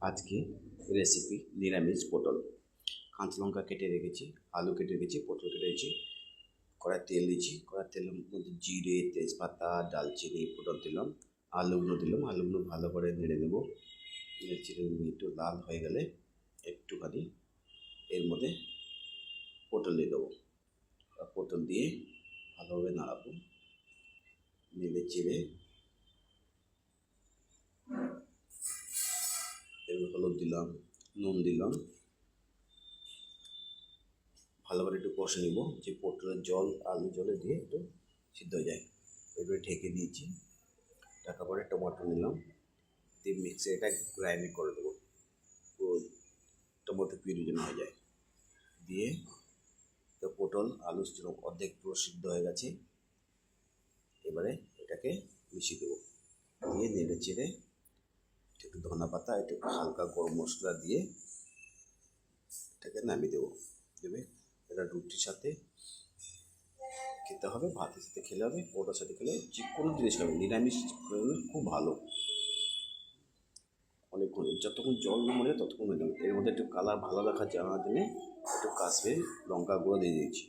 আজকে রেসিপি নিরামিষ পটল। কাঁচা লঙ্কা কেটে রেখেছি, আলু কেটে রেখেছি, পটল কেটে রেখেছি, কড়াই তেল দিয়েছি। কড়াই তেলের মধ্যে জিরে, তেজপাতা, দালচিনি, ফোড়ন দিলাম, আলুগুলো দিলাম। আলুগুলো ভালো করে নেড়ে দেবো। নেড়ে চেড়ে একটু লাল হয়ে গেলে একটুখানি এর মধ্যে পটল দিয়ে দেবো। পটল দিয়ে ভালোভাবে নাড়াবো। নেড়ে চেড়ে এর হলুদ দিলাম, নুন দিলাম, ভালো করে একটু কষে নেব, যে পটলের জল আলু জলে দিয়ে একটু সিদ্ধ হয়ে যায়। এবারে ঢেকে দিয়েছি। ঢাকা পরে টমেটো নিলাম, দিয়ে মিক্সে এটা গ্রাইন্ড করে দেবো, পুরো টমেটো পিউরি যেন হয়ে যায়। দিয়ে তো পটল আলু অর্ধেক পুরো সিদ্ধ হয়ে গেছে। এবারে এটাকে মিশিয়ে দেবো, দিয়ে নেড়ে চেড়ে একটু ধনা পাতা, একটু হালকা গরম মশলা দিয়ে এটাকে নামিয়ে দেবো। দেবে এটা রুটির সাথে খেতে হবে, ভাতের সাথে খেলে হবে, ওটার সাথে খেলে যে কোনো জিনিস খাবে, নিরামিষ খুব ভালো। অনেকক্ষণ যতক্ষণ জল না মরে ততক্ষণ হয়ে যাবে। এর মধ্যে একটু কালার ভালো দেখার জানার জন্যে একটু কাশ্মীরি লঙ্কা গুঁড়ো দিয়ে দিয়েছি,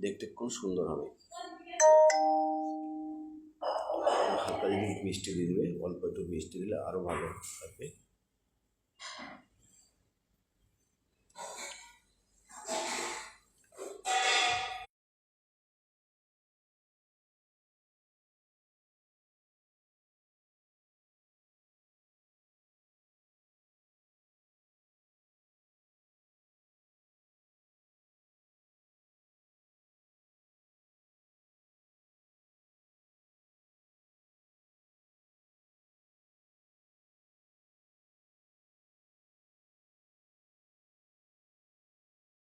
দেখতে খুব সুন্দর হবে। হালকা যদি মিষ্টি দিয়ে দেবে, অল্প একটু মিষ্টি দিলে আরও ভালো থাকবে।